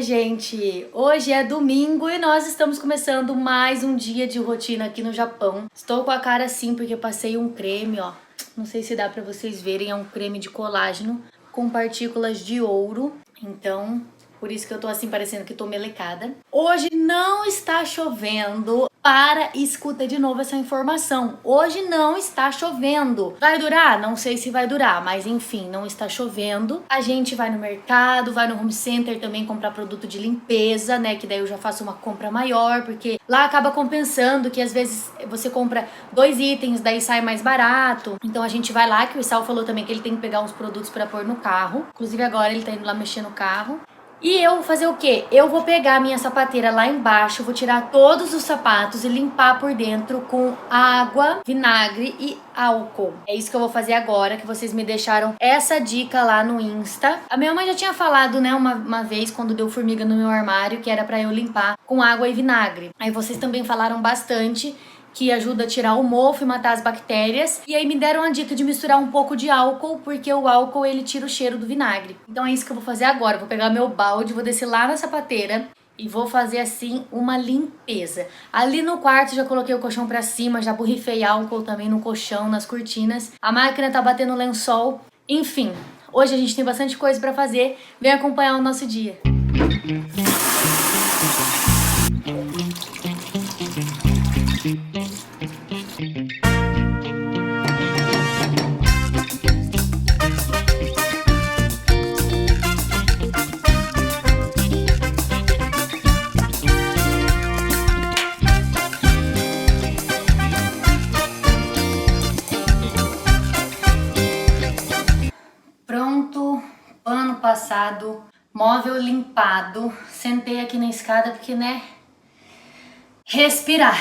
gente! Hoje é domingo e nós estamos começando mais um dia de rotina aqui no Japão. Estou com a cara assim porque passei um creme, ó. Não sei se dá pra vocês verem, é um creme de colágeno com partículas de ouro. Então, por isso que eu tô assim parecendo que tô melecada. Hoje não está chovendo. Escuta de novo essa informação. Hoje não está chovendo. Vai durar? Não sei se vai durar, mas enfim, não está chovendo. A gente vai no mercado, vai no home center também comprar produto de limpeza, né? Que daí eu já faço uma compra maior, porque lá acaba compensando que às vezes você compra 2 itens, daí sai mais barato. Então a gente vai lá, que o Isao falou também que ele tem que pegar uns produtos pra pôr no carro. Inclusive agora ele tá indo lá mexer no carro. E eu vou fazer o quê? Eu vou pegar a minha sapateira lá embaixo, vou tirar todos os sapatos e limpar por dentro com água, vinagre e álcool. É isso que eu vou fazer agora, que vocês me deixaram essa dica lá no Insta. A minha mãe já tinha falado, né, uma vez, quando deu formiga no meu armário, que era pra eu limpar com água e vinagre. Aí vocês também falaram bastante que ajuda a tirar o mofo e matar as bactérias. E aí me deram a dica de misturar um pouco de álcool, porque o álcool ele tira o cheiro do vinagre. Então é isso que eu vou fazer agora. Vou pegar meu balde, vou descer lá na sapateira e vou fazer assim uma limpeza. Ali no quarto já coloquei o colchão pra cima, já borrifei álcool também no colchão, nas cortinas. A máquina tá batendo lençol. Enfim, hoje a gente tem bastante coisa pra fazer. Vem acompanhar o nosso dia. Pronto, pano passado, móvel limpado. Sentei aqui na escada porque, né, respirar.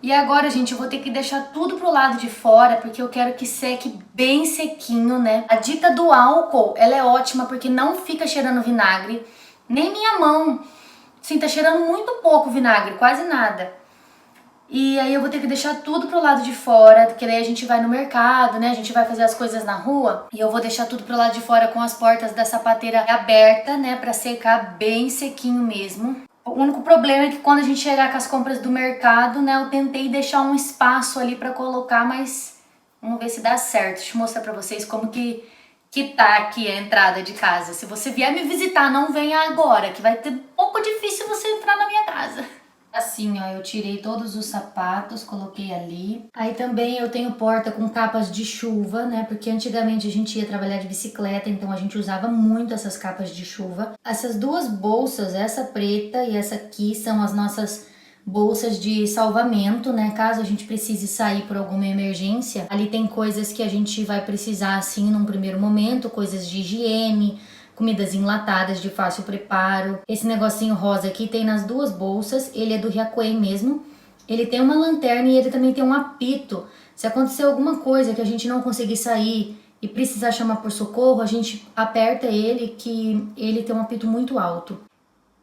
E agora, gente, eu vou ter que deixar tudo pro lado de fora porque eu quero que seque bem sequinho, né? A dica do álcool, ela é ótima porque não fica cheirando vinagre. Nem minha mão, sim, tá cheirando muito pouco vinagre, quase nada. E aí eu vou ter que deixar tudo pro lado de fora, porque daí a gente vai no mercado, né? A gente vai fazer as coisas na rua. E eu vou deixar tudo pro lado de fora com as portas da sapateira aberta, né? Pra secar bem sequinho mesmo. O único problema é que quando a gente chegar com as compras do mercado, né? Eu tentei deixar um espaço ali pra colocar, mas vamos ver se dá certo. Deixa eu mostrar pra vocês como que tá aqui a entrada de casa. Se você vier me visitar, não venha agora, que vai ter um pouco difícil você entrar na minha casa. Assim, ó, eu tirei todos os sapatos, coloquei ali. Aí também eu tenho porta com capas de chuva, né? Porque antigamente a gente ia trabalhar de bicicleta, então a gente usava muito essas capas de chuva. Essas duas bolsas, essa preta e essa aqui, são as nossas bolsas de salvamento, né? Caso a gente precise sair por alguma emergência. Ali tem coisas que a gente vai precisar, assim, num primeiro momento, coisas de higiene, comidas enlatadas de fácil preparo. Esse negocinho rosa aqui tem nas duas bolsas, ele é do Hyakuen mesmo. Ele tem uma lanterna e ele também tem um apito. Se acontecer alguma coisa que a gente não conseguir sair e precisar chamar por socorro, a gente aperta ele, que ele tem um apito muito alto.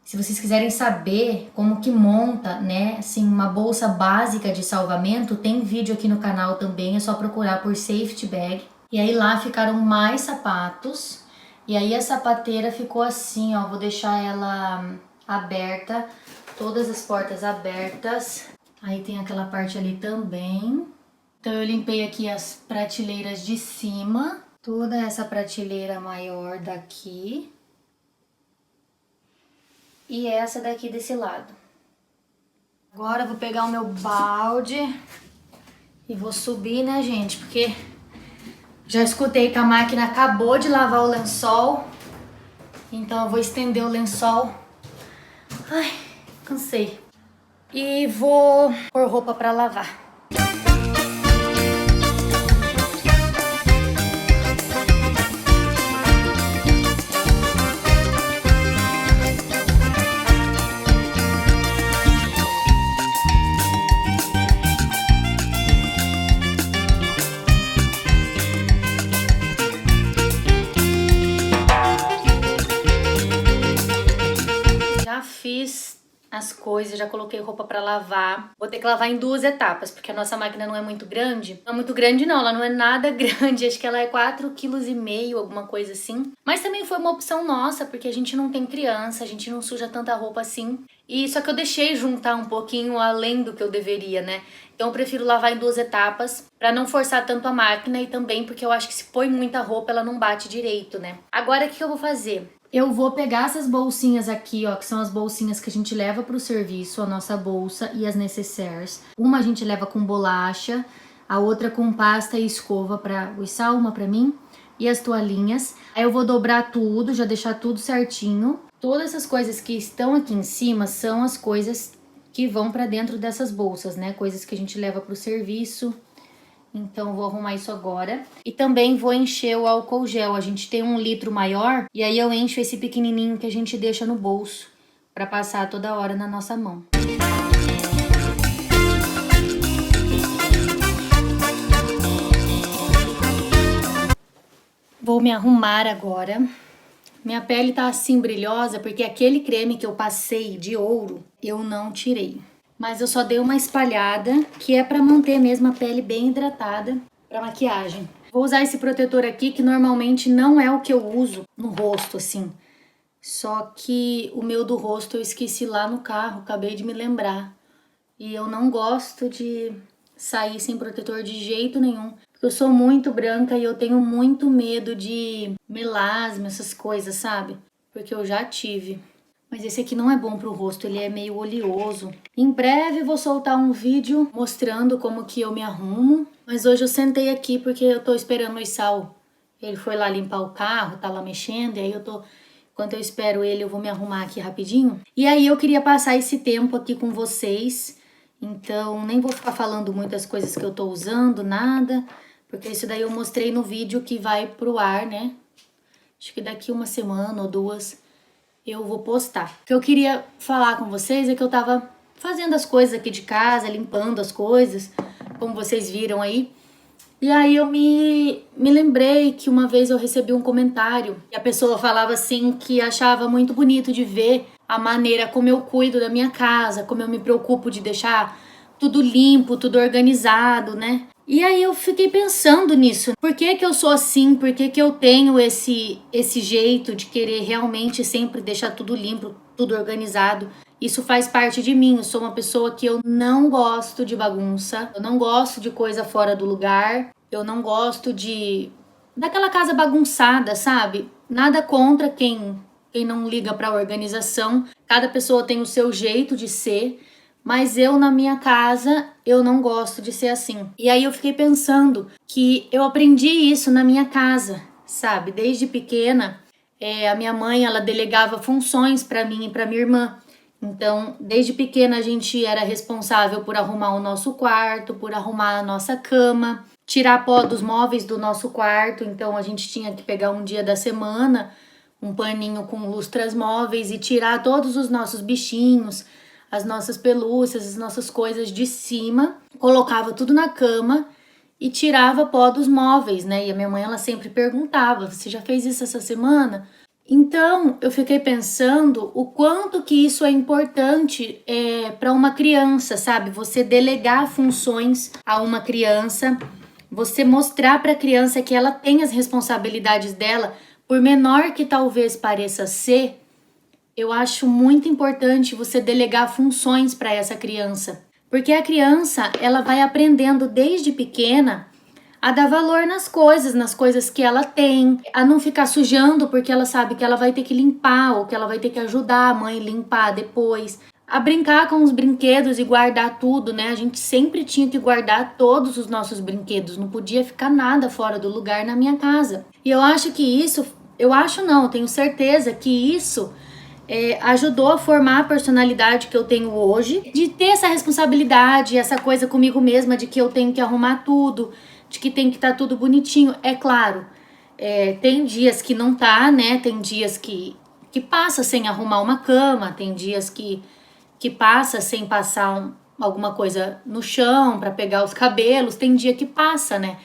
Se vocês quiserem saber como que monta, né, assim, uma bolsa básica de salvamento, tem vídeo aqui no canal também, é só procurar por safety bag. E aí lá ficaram mais sapatos. E aí a sapateira ficou assim, ó, vou deixar ela aberta, todas as portas abertas. Aí tem aquela parte ali também. Então eu limpei aqui as prateleiras de cima, toda essa prateleira maior daqui. E essa daqui desse lado. Agora eu vou pegar o meu balde e vou subir, né, gente, porque já escutei que a máquina acabou de lavar o lençol, então eu vou estender o lençol. Ai, cansei. E vou pôr roupa pra lavar. Fiz as coisas, já coloquei roupa pra lavar. Vou ter que lavar em 2 etapas, porque a nossa máquina não é muito grande. Não é muito grande não, ela não é nada grande, acho que ela é 4,5 kg, alguma coisa assim. Mas também foi uma opção nossa, porque a gente não tem criança, a gente não suja tanta roupa assim. E só que eu deixei juntar um pouquinho além do que eu deveria, né? Então eu prefiro lavar em 2 etapas, pra não forçar tanto a máquina e também porque eu acho que se põe muita roupa, ela não bate direito, né? Agora o que eu vou fazer? Eu vou pegar essas bolsinhas aqui, ó, que são as bolsinhas que a gente leva pro serviço, a nossa bolsa e as necessaires. Uma a gente leva com bolacha, a outra com pasta e escova pra o Issal, uma pra mim, e as toalhinhas. Aí eu vou dobrar tudo, já deixar tudo certinho. Todas essas coisas que estão aqui em cima são as coisas que vão pra dentro dessas bolsas, né? Coisas que a gente leva pro serviço. Então eu vou arrumar isso agora. E também vou encher o álcool gel. A gente tem 1 litro maior e aí eu encho esse pequenininho que a gente deixa no bolso para passar toda hora na nossa mão. Vou me arrumar agora. Minha pele tá assim brilhosa porque aquele creme que eu passei de ouro eu não tirei. Mas eu só dei uma espalhada, que é pra manter mesmo a pele bem hidratada pra maquiagem. Vou usar esse protetor aqui, que normalmente não é o que eu uso no rosto, assim. Só que o meu do rosto eu esqueci lá no carro, acabei de me lembrar. E eu não gosto de sair sem protetor de jeito nenhum. Porque eu sou muito branca e eu tenho muito medo de melasma, essas coisas, sabe? Porque eu já tive. Mas esse aqui não é bom pro rosto, ele é meio oleoso. Em breve vou soltar um vídeo mostrando como que eu me arrumo. Mas hoje eu sentei aqui porque eu tô esperando o Issal. Ele foi lá limpar o carro, tá lá mexendo, e aí enquanto eu espero ele, eu vou me arrumar aqui rapidinho. E aí eu queria passar esse tempo aqui com vocês. Então nem vou ficar falando muitas coisas que eu tô usando, nada. Porque isso daí eu mostrei no vídeo que vai pro ar, né? Acho que daqui 1 semana ou 2 eu vou postar. O que eu queria falar com vocês é que eu tava fazendo as coisas aqui de casa, limpando as coisas, como vocês viram aí. E aí eu me lembrei que uma vez eu recebi um comentário e a pessoa falava assim que achava muito bonito de ver a maneira como eu cuido da minha casa, como eu me preocupo de deixar tudo limpo, tudo organizado, né? E aí eu fiquei pensando nisso. Por que que eu sou assim? Por que que eu tenho esse jeito de querer realmente sempre deixar tudo limpo, tudo organizado? Isso faz parte de mim. Eu sou uma pessoa que eu não gosto de bagunça. Eu não gosto de coisa fora do lugar. Eu não gosto daquela casa bagunçada, sabe? Nada contra quem não liga para a organização. Cada pessoa tem o seu jeito de ser. Mas eu, na minha casa, eu não gosto de ser assim. E aí eu fiquei pensando que eu aprendi isso na minha casa, sabe? Desde pequena, a minha mãe, ela delegava funções para mim e para minha irmã. Então, desde pequena, a gente era responsável por arrumar o nosso quarto, por arrumar a nossa cama, tirar pó dos móveis do nosso quarto. Então, a gente tinha que pegar um dia da semana, um paninho com lustras móveis e tirar todos os nossos bichinhos, as nossas pelúcias, as nossas coisas de cima, colocava tudo na cama e tirava pó dos móveis, né? E a minha mãe, ela sempre perguntava: você já fez isso essa semana? Então, eu fiquei pensando o quanto que isso é importante para uma criança, sabe? Você delegar funções a uma criança, você mostrar para a criança que ela tem as responsabilidades dela, por menor que talvez pareça ser. Eu acho muito importante você delegar funções para essa criança, porque a criança, ela vai aprendendo desde pequena a dar valor nas coisas que ela tem, a não ficar sujando porque ela sabe que ela vai ter que limpar ou que ela vai ter que ajudar a mãe a limpar depois, a brincar com os brinquedos e guardar tudo, né? A gente sempre tinha que guardar todos os nossos brinquedos, não podia ficar nada fora do lugar na minha casa. E eu acho que isso, eu tenho certeza que isso ajudou a formar a personalidade que eu tenho hoje, de ter essa responsabilidade, essa coisa comigo mesma de que eu tenho que arrumar tudo, de que tem que estar tudo bonitinho. É claro, tem dias que não tá, né? Tem dias que passa sem arrumar uma cama, tem dias que passa sem passar alguma coisa no chão para pegar os cabelos, tem dia que passa, né?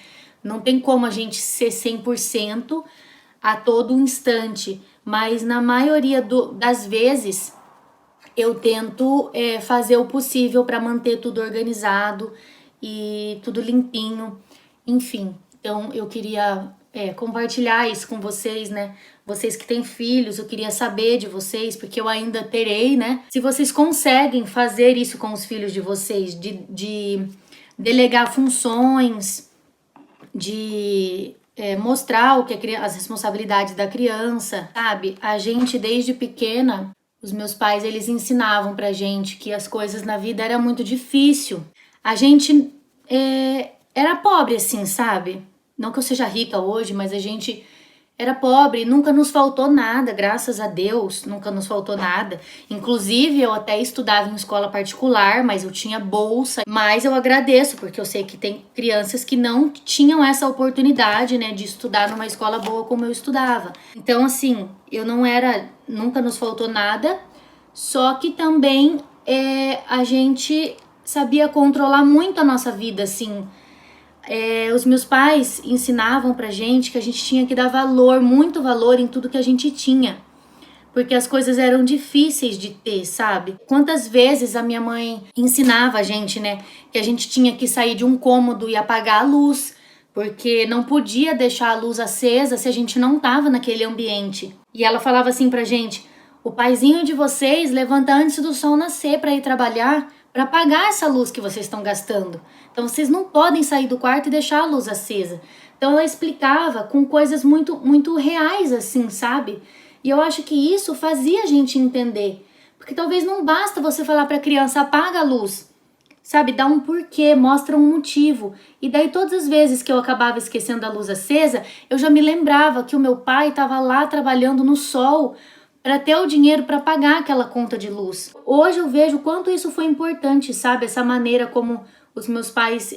Não tem como a gente ser 100% a todo instante, mas na maioria das vezes eu tento fazer o possível para manter tudo organizado e tudo limpinho, enfim. Então eu queria compartilhar isso com vocês, né? Vocês que têm filhos, eu queria saber de vocês, porque eu ainda terei, né? Se vocês conseguem fazer isso com os filhos de vocês, de delegar funções, de mostrar o que as responsabilidades da criança, sabe? A gente desde pequena, os meus pais, eles ensinavam pra gente que as coisas na vida era muito difícil. A gente era pobre assim, sabe? Não que eu seja rica hoje, mas a gente era pobre, nunca nos faltou nada, graças a Deus, nunca nos faltou nada. Inclusive, eu até estudava em escola particular, mas eu tinha bolsa. Mas eu agradeço, porque eu sei que tem crianças que não tinham essa oportunidade, né, de estudar numa escola boa como eu estudava. Então, assim, nunca nos faltou nada, só que também a gente sabia controlar muito a nossa vida, assim. Os meus pais ensinavam pra gente que a gente tinha que dar valor, muito valor em tudo que a gente tinha. Porque as coisas eram difíceis de ter, sabe? Quantas vezes a minha mãe ensinava a gente, né? Que a gente tinha que sair de um cômodo e apagar a luz. Porque não podia deixar a luz acesa se a gente não tava naquele ambiente. E ela falava assim pra gente: o paizinho de vocês levanta antes do sol nascer pra ir trabalhar, pra apagar essa luz que vocês estão gastando. Então vocês não podem sair do quarto e deixar a luz acesa. Então ela explicava com coisas muito, muito reais assim, sabe? E eu acho que isso fazia a gente entender. Porque talvez não basta você falar para a criança: apaga a luz. Sabe? Dá um porquê, mostra um motivo. E daí todas as vezes que eu acabava esquecendo a luz acesa, eu já me lembrava que o meu pai estava lá trabalhando no sol para ter o dinheiro para pagar aquela conta de luz. Hoje eu vejo o quanto isso foi importante, sabe? Essa maneira como os meus pais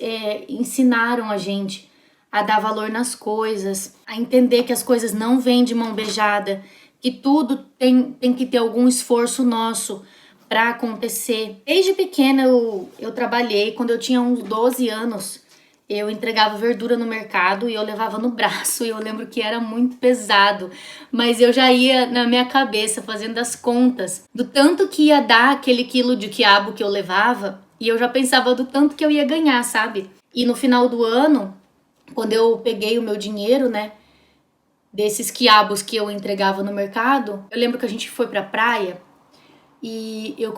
ensinaram a gente a dar valor nas coisas, a entender que as coisas não vêm de mão beijada, que tudo tem que ter algum esforço nosso para acontecer. Desde pequena eu trabalhei, quando eu tinha uns 12 anos, eu entregava verdura no mercado e eu levava no braço, e eu lembro que era muito pesado, mas eu já ia na minha cabeça fazendo as contas do tanto que ia dar aquele quilo de quiabo que eu levava, e eu já pensava do tanto que eu ia ganhar, sabe? E no final do ano, quando eu peguei o meu dinheiro, né, desses quiabos que eu entregava no mercado, eu lembro que a gente foi pra praia e eu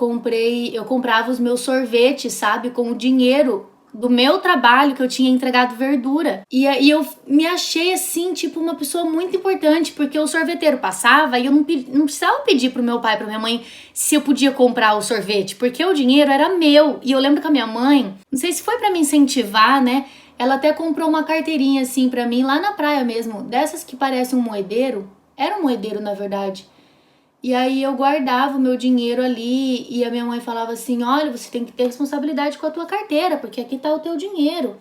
comprava os meus sorvetes, sabe, com o dinheiro do meu trabalho que eu tinha entregado verdura. E aí eu me achei assim, tipo, uma pessoa muito importante, porque o sorveteiro passava e eu não precisava pedir pro meu pai, pra minha mãe, se eu podia comprar o sorvete, porque o dinheiro era meu. E eu lembro que a minha mãe, não sei se foi pra me incentivar, né, ela até comprou uma carteirinha assim pra mim lá na praia mesmo, dessas que parecem um moedeiro. Era um moedeiro, na verdade. E aí eu guardava o meu dinheiro ali e a minha mãe falava assim: olha, você tem que ter responsabilidade com a tua carteira, porque aqui tá o teu dinheiro,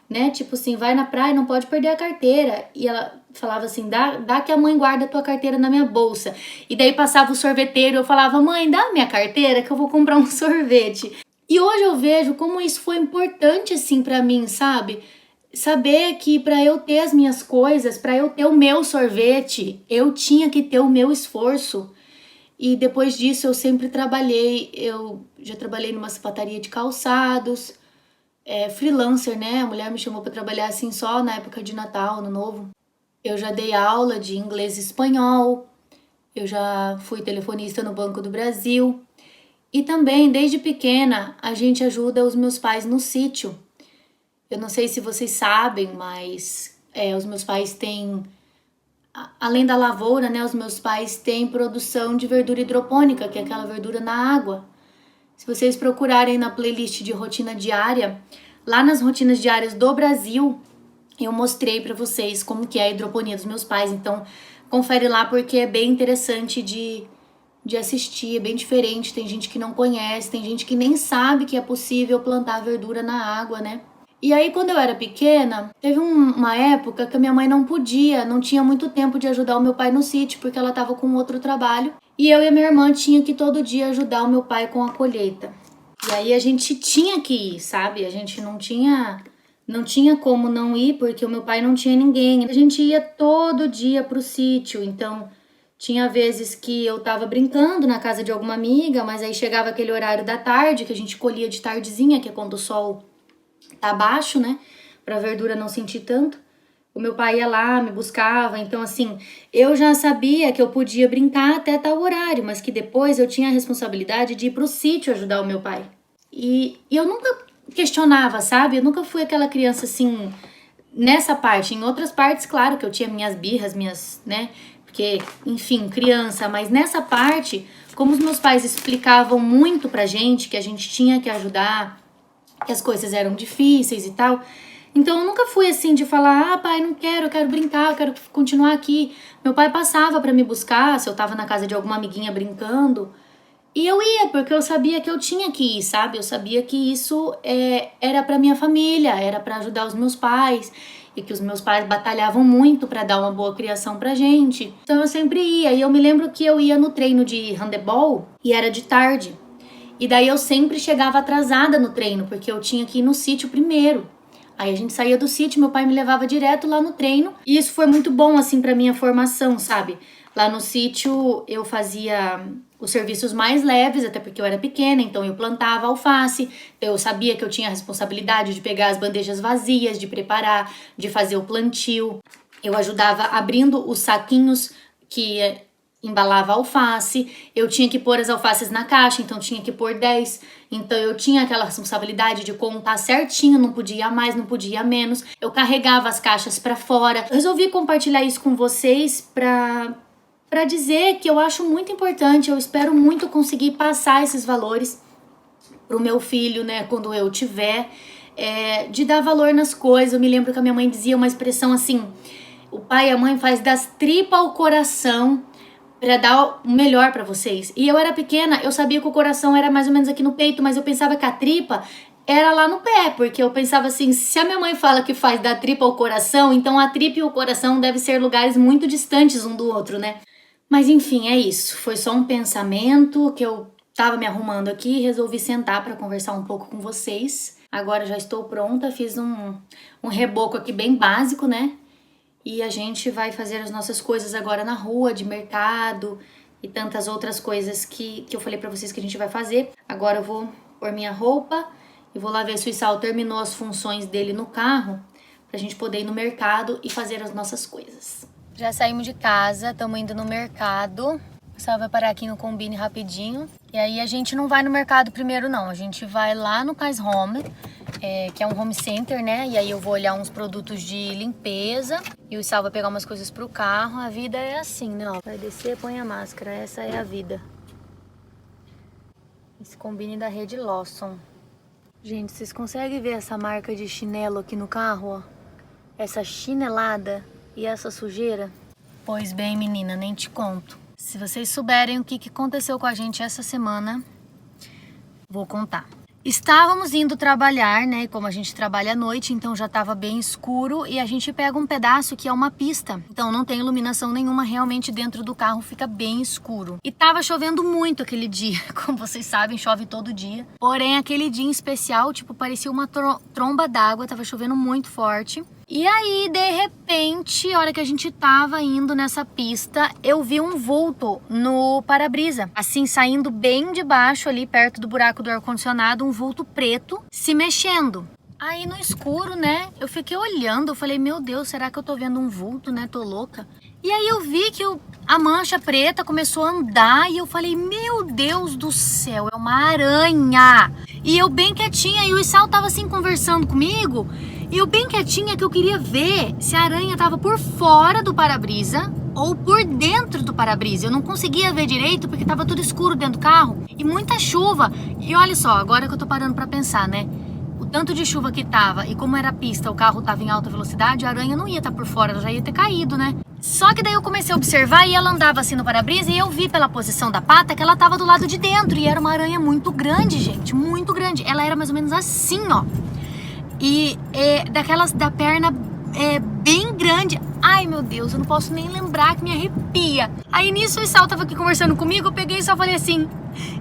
né? Tipo assim, vai na praia, não pode perder a carteira. E ela falava assim: dá que a mãe guarda a tua carteira na minha bolsa. E daí passava o sorveteiro, eu falava: mãe, dá a minha carteira que eu vou comprar um sorvete. E hoje eu vejo como isso foi importante assim pra mim, sabe? Saber que para eu ter as minhas coisas, para eu ter o meu sorvete, eu tinha que ter o meu esforço. E depois disso eu sempre trabalhei, eu já trabalhei numa sapataria de calçados, freelancer, né? A mulher me chamou para trabalhar assim só na época de Natal, Ano Novo. Eu já dei aula de inglês e espanhol, eu já fui telefonista no Banco do Brasil. E também, desde pequena, a gente ajuda os meus pais no sítio. Eu não sei se vocês sabem, mas os meus pais têm... Além da lavoura, né, os meus pais têm produção de verdura hidropônica, que é aquela verdura na água. Se vocês procurarem na playlist de rotina diária, lá nas rotinas diárias do Brasil, eu mostrei pra vocês como que é a hidroponia dos meus pais. Então, confere lá porque é bem interessante de assistir, é bem diferente. Tem gente que não conhece, tem gente que nem sabe que é possível plantar verdura na água, né? E aí, quando eu era pequena, teve uma época que a minha mãe não tinha muito tempo de ajudar o meu pai no sítio, porque ela estava com outro trabalho. E eu e a minha irmã tinha que todo dia ajudar o meu pai com a colheita. E aí a gente tinha que ir, sabe? A gente não tinha como não ir, porque o meu pai não tinha ninguém. A gente ia todo dia pro sítio, então Tinha vezes que eu tava brincando na casa de alguma amiga, mas aí chegava aquele horário da tarde, que a gente colhia de tardezinha, que é quando o sol tá baixo, né? Pra verdura não sentir tanto. O meu pai ia lá, me buscava, então assim, eu já sabia que eu podia brincar até tal horário, mas que depois eu tinha a responsabilidade de ir pro sítio ajudar o meu pai. E eu nunca questionava, sabe? Eu nunca fui aquela criança assim, nessa parte. Em outras partes, claro que eu tinha minhas birras, né? Porque, enfim, criança, mas nessa parte, como os meus pais explicavam muito pra gente que a gente tinha que ajudar, que as coisas eram difíceis e tal. Então eu nunca fui assim de falar, pai, não quero, eu quero brincar, eu quero continuar aqui. Meu pai passava pra me buscar, se eu tava na casa de alguma amiguinha brincando. E eu ia, porque eu sabia que eu tinha que ir, sabe? Eu sabia que isso era pra minha família, era pra ajudar os meus pais. E que os meus pais batalhavam muito pra dar uma boa criação pra gente. Então eu sempre ia. E eu me lembro que eu ia no treino de handebol e era de tarde. E daí eu sempre chegava atrasada no treino, porque eu tinha que ir no sítio primeiro. Aí a gente saía do sítio, meu pai me levava direto lá no treino. E isso foi muito bom, assim, pra minha formação, sabe? Lá no sítio eu fazia os serviços mais leves, até porque eu era pequena, então eu plantava alface. Eu sabia que eu tinha a responsabilidade de pegar as bandejas vazias, de preparar, de fazer o plantio. Eu ajudava abrindo os saquinhos que embalava alface, eu tinha que pôr as alfaces na caixa, então tinha que pôr 10. Então eu tinha aquela responsabilidade de contar certinho, não podia a mais, não podia a menos. Eu carregava as caixas pra fora. Eu resolvi compartilhar isso com vocês pra dizer que eu acho muito importante, eu espero muito conseguir passar esses valores pro meu filho, né, quando eu tiver, de dar valor nas coisas. Eu me lembro que a minha mãe dizia uma expressão assim, o pai e a mãe faz das tripas ao coração pra dar o melhor pra vocês. E eu era pequena, eu sabia que o coração era mais ou menos aqui no peito, mas eu pensava que a tripa era lá no pé, porque eu pensava assim, se a minha mãe fala que faz da tripa ao coração, então a tripa e o coração devem ser lugares muito distantes um do outro, né? Mas enfim, é isso. Foi só um pensamento que eu tava me arrumando aqui e resolvi sentar pra conversar um pouco com vocês. Agora já estou pronta, fiz um reboco aqui bem básico, né? E a gente vai fazer as nossas coisas agora na rua, de mercado e tantas outras coisas que eu falei pra vocês que a gente vai fazer. Agora eu vou pôr minha roupa e vou lá ver se o Isal terminou as funções dele no carro pra gente poder ir no mercado e fazer as nossas coisas. Já saímos de casa, estamos indo no mercado. O Isal vai parar aqui no Combine rapidinho. E aí a gente não vai no mercado primeiro não, a gente vai lá no Cais Home, que é um home center, né? E aí eu vou olhar uns produtos de limpeza e o Isal vai pegar umas coisas pro carro. A vida é assim, né? Ó, vai descer, põe a máscara, essa é a vida. Esse Combine da rede Lawson. Gente, vocês conseguem ver essa marca de chinelo aqui no carro, ó? Essa chinelada e essa sujeira? Pois bem, menina, nem te conto. Se vocês souberem o que aconteceu com a gente essa semana, vou contar. Estávamos indo trabalhar, né? Como a gente trabalha à noite, então já estava bem escuro e a gente pega um pedaço que é uma pista. Então não tem iluminação nenhuma, realmente dentro do carro fica bem escuro. E tava chovendo muito aquele dia, como vocês sabem, chove todo dia. Porém, aquele dia em especial, tipo, parecia uma tromba d'água, tava chovendo muito forte. E aí, de repente, a hora que a gente tava indo nessa pista, eu vi um vulto no para-brisa. Assim, saindo bem de baixo ali, perto do buraco do ar-condicionado, um vulto preto se mexendo. Aí no escuro, né, eu fiquei olhando, eu falei, meu Deus, será que eu tô vendo um vulto, né, tô louca? E aí eu vi que a mancha preta começou a andar e eu falei, meu Deus do céu, é uma aranha! E eu bem quietinha, e o Isal tava assim conversando comigo, e eu bem quietinha que eu queria ver se a aranha tava por fora do para-brisa ou por dentro do para-brisa. Eu não conseguia ver direito porque tava tudo escuro dentro do carro e muita chuva. E olha só, agora que eu tô parando pra pensar, né? O tanto de chuva que tava e como era pista, o carro tava em alta velocidade, a aranha não ia estar por fora, ela já ia ter caído, né? Só que daí eu comecei a observar e ela andava assim no para-brisa e eu vi pela posição da pata que ela tava do lado de dentro. E era uma aranha muito grande, gente, muito grande. Ela era mais ou menos assim, ó. E daquelas da perna bem grande. Ai, meu Deus, eu não posso nem lembrar que me arrepia. Aí nisso o Isal tava aqui conversando comigo, eu peguei e só falei assim,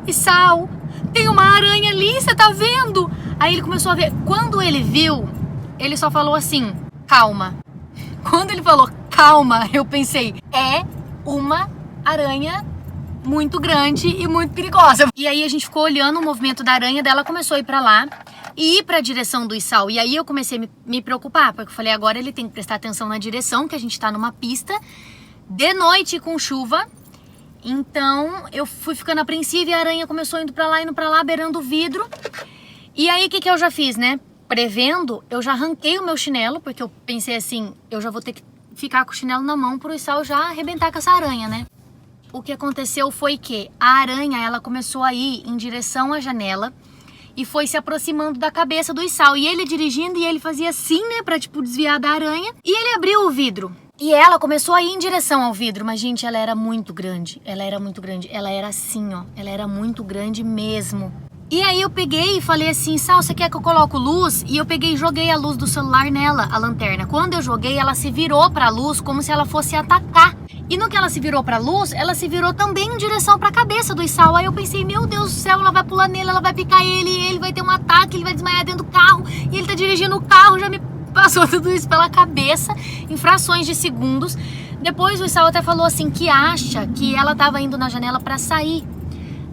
Isal, tem uma aranha ali, você tá vendo? Aí ele começou a ver. Quando ele viu, ele só falou assim, calma. Quando ele falou calma, eu pensei, é uma aranha muito grande e muito perigosa. E aí a gente ficou olhando o movimento da aranha, dela começou a ir pra lá e ir pra direção do Isao. E aí eu comecei a me preocupar, porque eu falei, agora ele tem que prestar atenção na direção, que a gente tá numa pista de noite com chuva. Então eu fui ficando apreensiva e a aranha começou indo pra lá, beirando o vidro. E aí o que eu já fiz, né? Prevendo, eu já arranquei o meu chinelo, porque eu pensei assim, eu já vou ter que ficar com o chinelo na mão pro Isao já arrebentar com essa aranha, né? O que aconteceu foi que a aranha, ela começou a ir em direção à janela e foi se aproximando da cabeça do Isao. E ele dirigindo e ele fazia assim, né, pra tipo desviar da aranha. E ele abriu o vidro. E ela começou a ir em direção ao vidro, mas gente, ela era muito grande. Ela era muito grande. Ela era assim, ó. Ela era muito grande mesmo. E aí eu peguei e falei assim, Sal, você quer que eu coloque luz? E eu peguei e joguei a luz do celular nela, a lanterna. Quando eu joguei, ela se virou pra luz como se ela fosse atacar. E no que ela se virou pra luz, ela se virou também em direção pra cabeça do Isao. Aí eu pensei, meu Deus do céu, ela vai pular nele, ela vai picar ele vai ter um ataque, ele vai desmaiar dentro do carro. E ele tá dirigindo o carro, já me passou tudo isso pela cabeça, em frações de segundos. Depois o Isao até falou assim, que acha que ela tava indo na janela pra sair,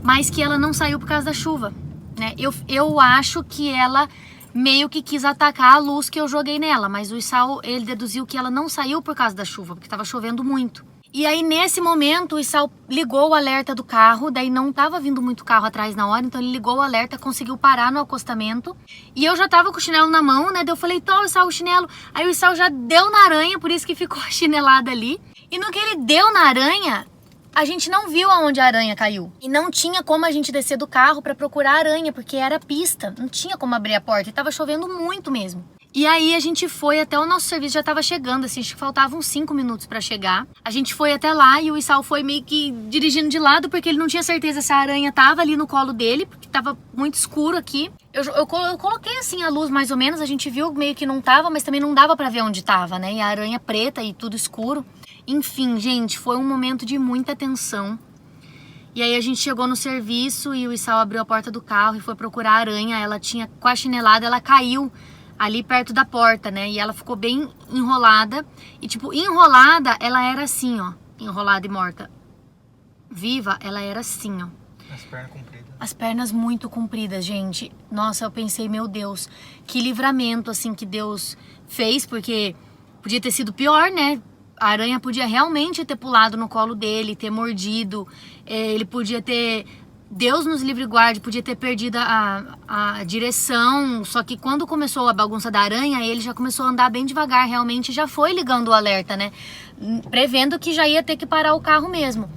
mas que ela não saiu por causa da chuva, né? Eu acho que ela meio que quis atacar a luz que eu joguei nela, mas o Isao, ele deduziu que ela não saiu por causa da chuva, porque tava chovendo muito. E aí, nesse momento, o Isao ligou o alerta do carro, daí não tava vindo muito carro atrás na hora, então ele ligou o alerta, conseguiu parar no acostamento. E eu já tava com o chinelo na mão, né? Daí eu falei, tô, Isao, o chinelo. Aí o Isao já deu na aranha, por isso que ficou a chinelada ali. E no que ele deu na aranha, a gente não viu aonde a aranha caiu. E não tinha como a gente descer do carro pra procurar a aranha, porque era pista. Não tinha como abrir a porta e tava chovendo muito mesmo. E aí a gente foi até o nosso serviço, já tava chegando, assim, acho que faltavam 5 minutos pra chegar. A gente foi até lá e o Isao foi meio que dirigindo de lado, porque ele não tinha certeza se a aranha tava ali no colo dele, porque tava muito escuro aqui. Eu coloquei assim a luz mais ou menos, a gente viu meio que não tava, mas também não dava pra ver onde tava, né? E a aranha preta e tudo escuro. Enfim, gente, foi um momento de muita tensão. E aí a gente chegou no serviço e o Isao abriu a porta do carro e foi procurar a aranha. Ela tinha, com a chinelada, ela caiu ali perto da porta, né? E ela ficou bem enrolada. E tipo, enrolada, ela era assim, ó. Enrolada e morta. Viva, ela era assim, ó. As pernas compridas. As pernas muito compridas, gente. Nossa, eu pensei, meu Deus, que livramento, assim, que Deus fez. Porque podia ter sido pior, né? A aranha podia realmente ter pulado no colo dele, ter mordido. Ele podia ter... Deus nos livre e guarde, podia ter perdido a direção, só que quando começou a bagunça da aranha, ele já começou a andar bem devagar, realmente já foi ligando o alerta, né? Prevendo que já ia ter que parar o carro mesmo.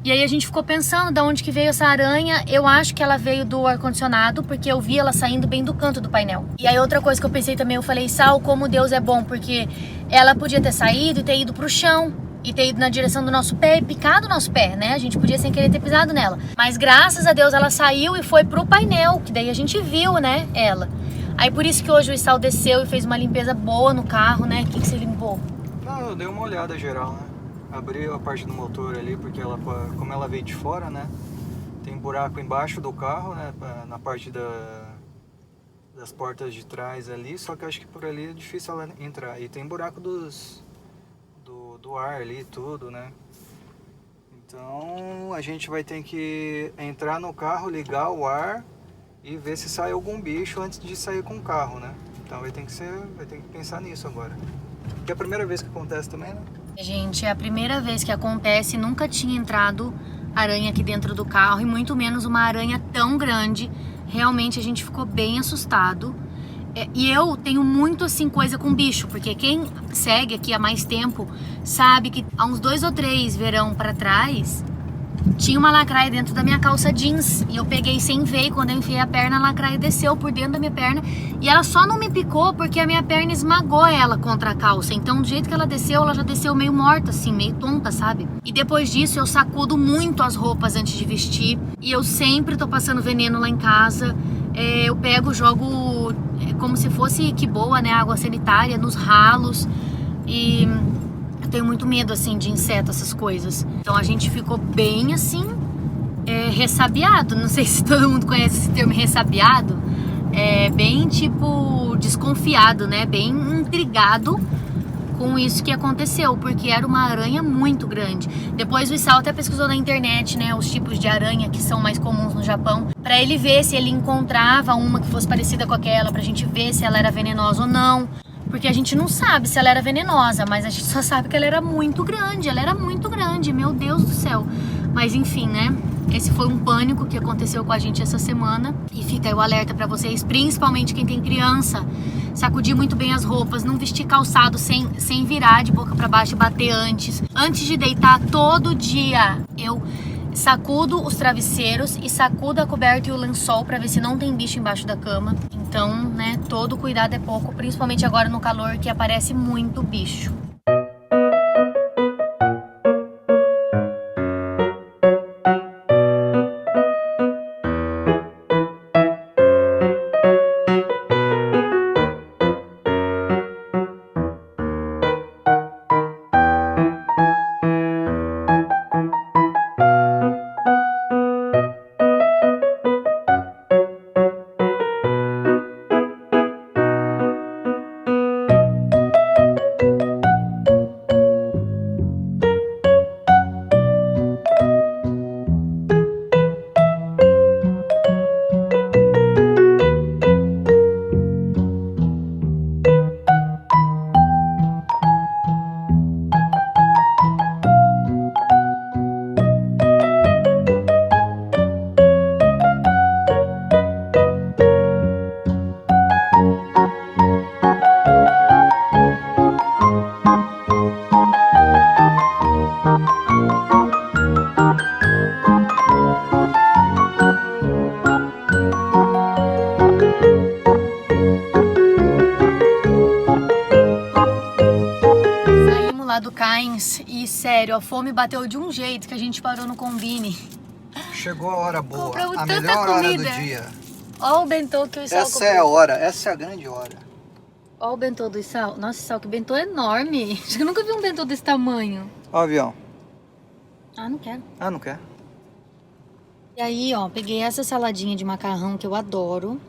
E aí a gente ficou pensando de onde que veio essa aranha. Eu acho que ela veio do ar-condicionado, porque eu vi ela saindo bem do canto do painel. E aí outra coisa que eu pensei também, eu falei, Sal, como Deus é bom, porque ela podia ter saído e ter ido pro chão. E ter ido na direção do nosso pé e picado o nosso pé, né? A gente podia sem querer ter pisado nela. Mas graças a Deus ela saiu e foi pro painel, que daí a gente viu, né, ela. Aí por isso que hoje o Isao desceu e fez uma limpeza boa no carro, né? O que você limpou? Não, eu dei uma olhada geral, né? Abri a parte do motor ali, porque ela, como ela veio de fora, né? Tem buraco embaixo do carro, né? Na parte das portas de trás ali, só que eu acho que por ali é difícil ela entrar. E tem buraco do ar ali, tudo, né? Então a gente vai ter que entrar no carro, ligar o ar e ver se sai algum bicho antes de sair com o carro, né? Então vai ter que pensar nisso agora. Que é a primeira vez que acontece também, né? Gente, é a primeira vez que acontece, nunca tinha entrado aranha aqui dentro do carro e muito menos uma aranha tão grande. Realmente a gente ficou bem assustado. E eu tenho muito assim coisa com bicho, porque quem segue aqui há mais tempo sabe que há uns 2 ou 3 verão pra trás tinha uma lacraia dentro da minha calça jeans e eu peguei sem ver e quando eu enfiei a perna, a lacraia desceu por dentro da minha perna e ela só não me picou porque a minha perna esmagou ela contra a calça. Então do jeito que ela desceu, ela já desceu meio morta assim, meio tonta, sabe? E depois disso eu sacudo muito as roupas antes de vestir e eu sempre tô passando veneno lá em casa. Eu pego, jogo como se fosse que boa, né, água sanitária nos ralos e eu tenho muito medo assim de inseto, essas coisas. Então a gente ficou bem assim ressabiado, não sei se todo mundo conhece esse termo ressabiado, bem tipo desconfiado, né, bem intrigado com isso que aconteceu, porque era uma aranha muito grande. Depois o Isao até pesquisou na internet, né, os tipos de aranha que são mais comuns no Japão, pra ele ver se ele encontrava uma que fosse parecida com aquela, pra gente ver se ela era venenosa ou não. Porque a gente não sabe se ela era venenosa, mas a gente só sabe que ela era muito grande, meu Deus do céu. Mas enfim, né? Esse foi um pânico que aconteceu com a gente essa semana. E fica aí o alerta pra vocês, principalmente quem tem criança. Sacudir muito bem as roupas, não vestir calçado sem virar de boca pra baixo e bater antes. Antes de deitar, todo dia eu sacudo os travesseiros e sacudo a coberta e o lençol pra ver se não tem bicho embaixo da cama. Então, né, todo cuidado é pouco, principalmente agora no calor que aparece muito bicho. Do Kainz e sério, a fome bateu de um jeito que a gente parou no Combini. Chegou a hora boa, Compramos a tanta melhor hora comida. do dia. Ó o bentô que o Isao Essa é a hora, essa é a grande hora. Ó o bentô do Isao. Nossa, Isao, que bentô enorme. Acho que eu nunca vi um bentô desse tamanho. Ó o avião. Ah, não quero. Ah, não quer? E aí, ó, peguei essa saladinha de macarrão que eu adoro.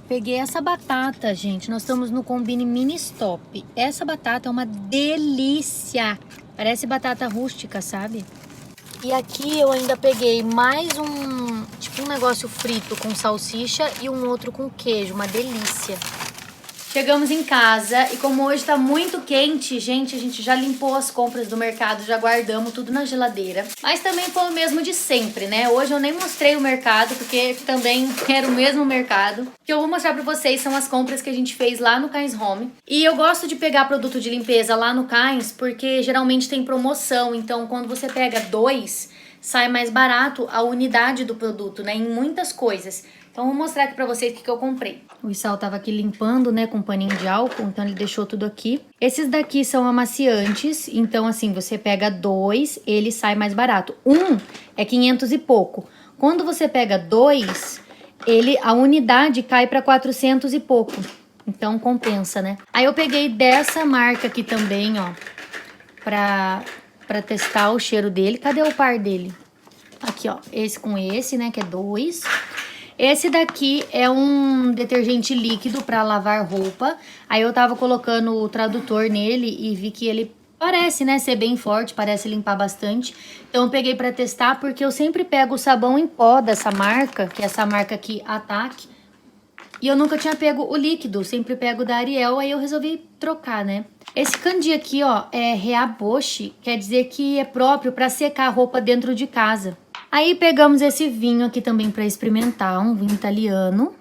Peguei essa batata, gente. Nós estamos no Combini Mini Stop. Essa batata é uma delícia. Parece batata rústica, sabe? E aqui eu ainda peguei mais tipo um negócio frito com salsicha e um outro com queijo. Uma delícia. Chegamos em casa e como hoje tá muito quente, gente, a gente já limpou as compras do mercado, já guardamos tudo na geladeira. Mas também foi o mesmo de sempre, né? Hoje eu nem mostrei o mercado, porque também era o mesmo mercado. O que eu vou mostrar pra vocês são as compras que a gente fez lá no Kainz Home. E eu gosto de pegar produto de limpeza lá no Kainz, porque geralmente tem promoção. Então, quando você pega 2, sai mais barato a unidade do produto, né? Em muitas coisas. Então, vou mostrar aqui pra vocês o que eu comprei. O Isao tava aqui limpando, né, com um paninho de álcool, então ele deixou tudo aqui. Esses daqui são amaciantes, então assim, você pega 2, ele sai mais barato. É 500 e pouco. Quando você pega 2, a unidade cai pra 400 e pouco. Então, compensa, né? Aí eu peguei dessa marca aqui também, ó, pra testar o cheiro dele. Cadê o par dele? Aqui, ó, esse com esse, né, que é 2. Esse daqui é um detergente líquido para lavar roupa. Aí eu tava colocando o tradutor nele e vi que ele parece, né, ser bem forte, parece limpar bastante. Então eu peguei para testar porque eu sempre pego o sabão em pó dessa marca, que é essa marca aqui, Attack. E eu nunca tinha pego o líquido, sempre pego da Ariel, aí eu resolvi trocar, né? Esse candy aqui, ó, é Reaboshi, quer dizer que é próprio para secar a roupa dentro de casa. Aí pegamos esse vinho aqui também para experimentar, um vinho italiano.